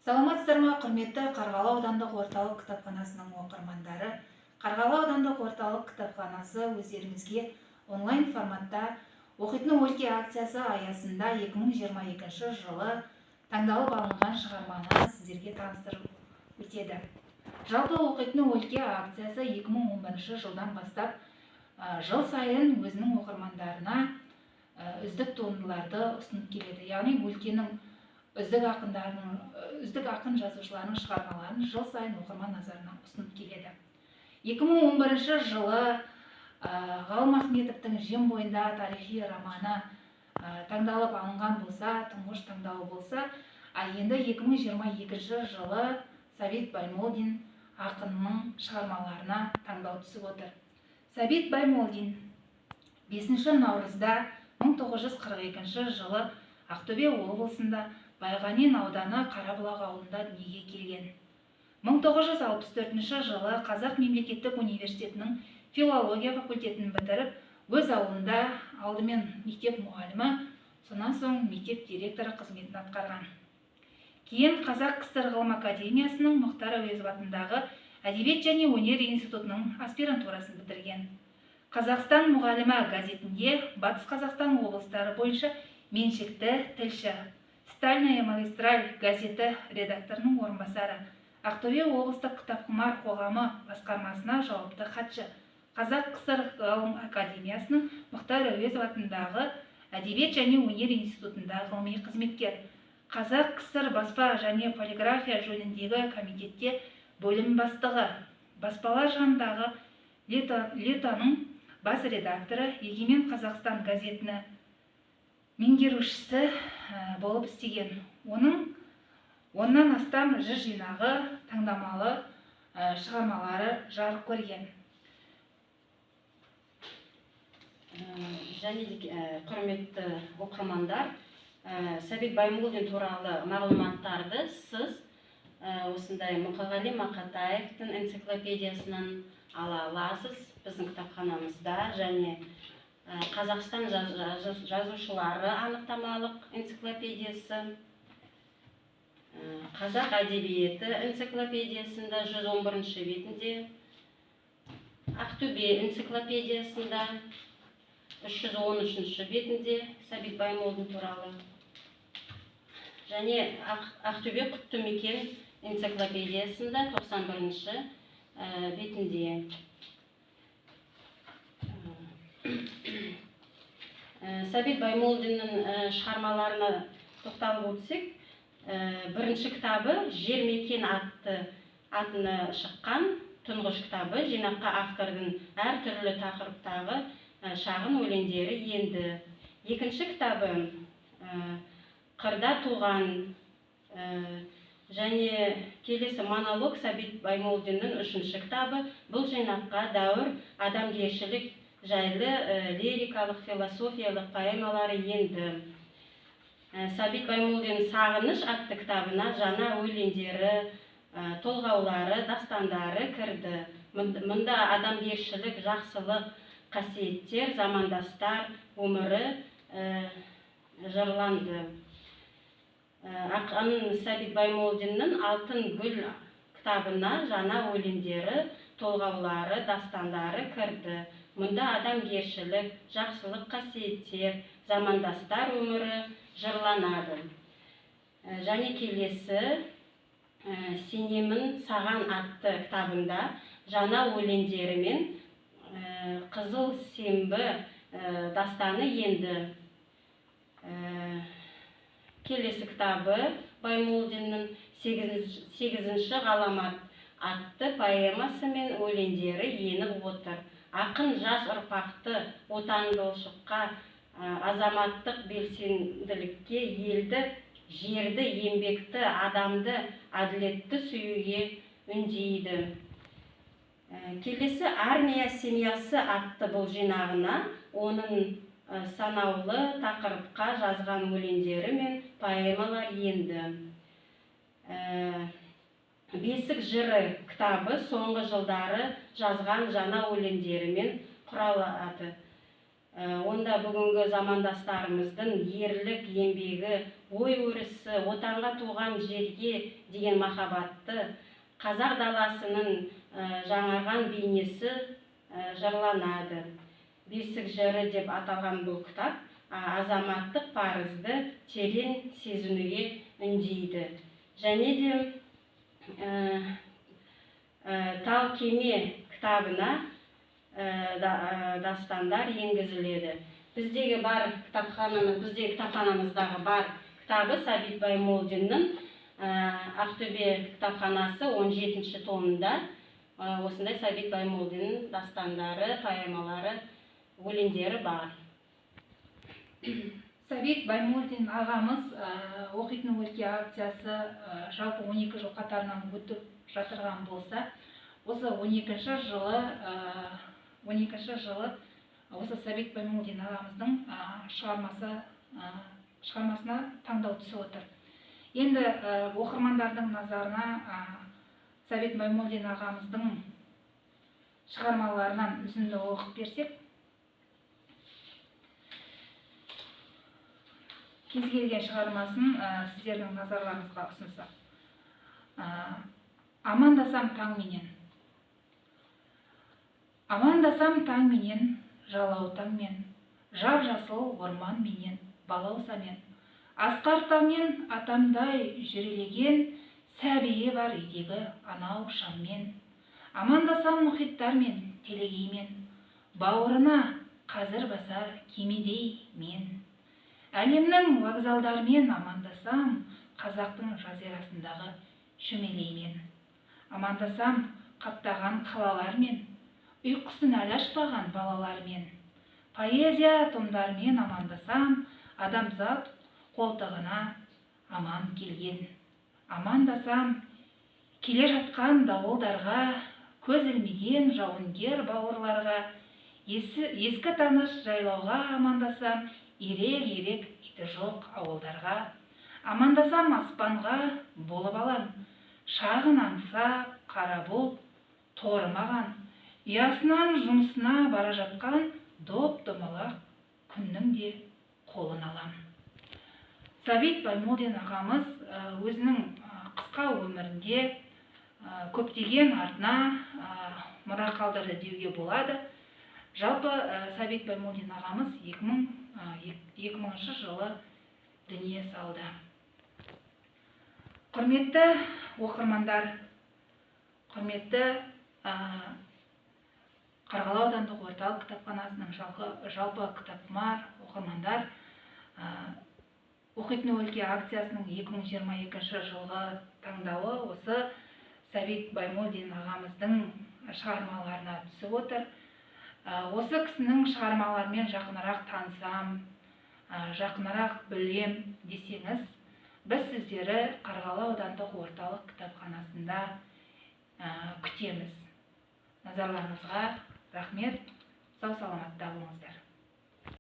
Саламатсыздар ма, құрметті Қарғалы аудандық орталық кітапханасының оқырмандары. Қарғалы аудандық орталық кітапханасы өздеріңізге онлайн форматта оқитын өлке акциясы аясында 2022 жылы таңдалып алынған шығарманы сіздерге таныстырып өтеді. Жалпы оқитын өлке акциясы 2011 жылдан бастап жыл сайын өзінің оқырмандарына үздік туындыларды ұсынып келеді. Яғни өлкенің үздік ақын жазушыларының шығармаларын жыл сайын оқырман назарына ұсынып келеді. 2011 жылы Ғалым Ахметовтың «Жем бойында» тарихи романы таңдалып алынған болса, тұңғыш таңдауы болса, енді 2022 жылы Сәбит Баймолдин ақынның шығармаларына таңдау түсіп отыр. Сәбит Баймолдин 5 наурызда 1942 жылы Ақтөбе облысында Байғанин ауданы Қарабұлақ ауылында дүниеге келген. 1964 жылы Қазақ мемлекеттік университетінің филология факультетін бітіріп, өз ауылында алдымен мектеп мұғалімі, сонан соң мектеп директоры қызметін атқарған. Кейін Қазақ КСР ғылым академиясының Мұхтар Әуезов атындағы әдебиет және өнер институтының аспирантурасын бітірген. Қазақстан мұғалімі газетінде Батыс Қазақстан облыстары бойынша меншікті тілші, Стальная магистраль газеті редакторының орынбасары, Ақтөбе облыстық кітапхұмар қоғамы басқармасына жауапты хатшы, Қазақ КСР ғылым академиясының Мұхтар Әуезов атындағы әдебиет және өнер институтында ғылыми қызметкер, Қазақ КСР баспа және полиграфия жөніндегі комитетте бөлім бастығы, баспалар жанындағы летаның бас редакторы, Егемен Қазақстан газетіні меңгерушісі болып істеген. Оның 10-нан астам жыр жинағы, таңдамалы шығармалары жарық көрген. Және құрметті оқырмандар, Сәбит Баймолдин туралы мағлұматтарды сіз осындай Мұқағали Мақатаевтың энциклопедиясынан ала аласыз. Біздің кітапханамызда және Қазақстан жазушылары анықтамалық энциклопедиясы, Қазақ әдебиеті энциклопедиясында 111 бетінде, Ақтөбе энциклопедиясында 313 бетінде Сәбит Баймолдин туралы, және Ақтөбе құтты мекен энциклопедиясында 91 бетінде. Сәбит Баймолдиннің шығармаларына тоқталып өтсек, бірінші кітабы «Жер мекен» атына шыққан тұңғыш кітабы, жинаққа автордың әртүрлі тақырыптағы шағын өлеңдері енді. Екінші кітабы «Қырда туған» және келесі монолог Сәбит Баймолдиннің үшінші кітабы. Бұл жинаққа дәуір адамгершілік жайлы лирикалық, философиялық поэмалары енді. Сәбит Баймолдин «Сағыныш» атты кітабына жаңа өлеңдері, толғаулары, дастандары кірді. Мұнда адамгершілік, жақсылық, қасиеттер, замандастар өмірі жырланды. Ақын Сәбит Баймолдиннің «Алтын гүл» кітабына жаңа өлеңдері, толғаулары, дастандары кірді. Мұнда адамгершілік, жақсылық, қасиеттер, замандастар өмірі жырланады. Және келесі «Сенемін саған» атты кітабында жаңа өлеңдерімен Қызыл сенбі дастаны енді. Келесі кітабы Баймолдиннің 8-ші ғаламат атты поэмасы мен өлеңдері еніп отыр. Ақын жас ұрпақты отаншылдыққа, азаматтық белсенділікке, елді, жерді, еңбекті, адамды, әділетті сүюге үндейді. Келесі «Армия семьясы» атты бұл жинағына оның санаулы тақырыпқа жазған өлеңдері мен поэмалар енді. «Бесік жыры» кітабы соңғы жылдары жазған жаңа өлеңдерімен құралады. Онда бүгінгі замандастарымыздың ерлік еңбегі, ой өрісі, отанға туған жерге деген махаббатты, қазақ даласының жаңарған бейнесі жырланады. Бесік жыры деп аталған бұл кітап азаматтық парызды терең сезінуге үндейді. Және де Тал кеме кітабына дастандар енгізіледі. Біздегі кітапханамыздағы бар кітабы Сәбит Баймолдиннің Ақтөбе кітапханасы 17-ші томында осындай Сәбит Баймолдиннің дастандары, поэмалары, өлеңдері бар. Сәбит Баймолдин ағамыз оқитын өлке акциясы жалпы 12 жыл қатарынан өтіп жатырған болса, осы 12-ші жылы осы Сәбит Баймолдин ағамыздың шығармасына таңдау түсіп отыр. Енді оқырмандардың назарына Сәбит Баймолдин ағамыздың шығармаларынан үзінді оқып берсек, кез келген шығармасын сіздердің назарларыңызға ұсынсақ. Амандасам таңменен. Амандасам таңменен, жалау таңмен, жап-жасыл орман менен, балаусамен. Асқар таумен атамдай жүрелеген, сәбиі бар үйдегі анау шаммен. Амандасам мұхиттармен, телегеймен, бауырына қазір басар кемедей мен. Әлемнің вокзалдармен амандасам, қазақтың жазирасындағы шөмелеймен. Амандасам қаптаған қалалармен, ұйқысын әлі ашпаған балалармен. Поэзия томдармен амандасам, адамзат қолтығына аман келген. Амандасам келе жатқан дауылдарға, көз ілмеген жауынгер бауырларға, ескі таныш жайлауға амандасам, ирек-ирек иті жоқ ауылдарға. Амандасам аспанға болып алам, шағын аңсап қара бұлт торымаған, ұясынан жұмысына бара жатқан доп-домалақ күннің де қолын алам. Сәбит Баймолдин ағамыз өзінің қысқа өмірінде көптеген артына мұра қалдырды деуге болады. Жалпы Сәбит Баймолдин ағамыз 2000 жылы дүние салды. Құрметті оқырмандар, құрметті Қарғалы аудандық орталық кітапханасының жалпы кітапқұмар оқырмандар, оқитын өлке акциясының 2022 жылғы таңдауы осы Сәбит Баймолдин ағамыздың шығармаларына түсіп отыр. Осы кісінің шығармаларымен жақынырақ танысам, жақынырақ білем десеңіз, біз сіздері Қарғалы аудандық орталық кітапханасында күтеміз. Назарларыңызға рахмет, сау саламатта болыңыздар.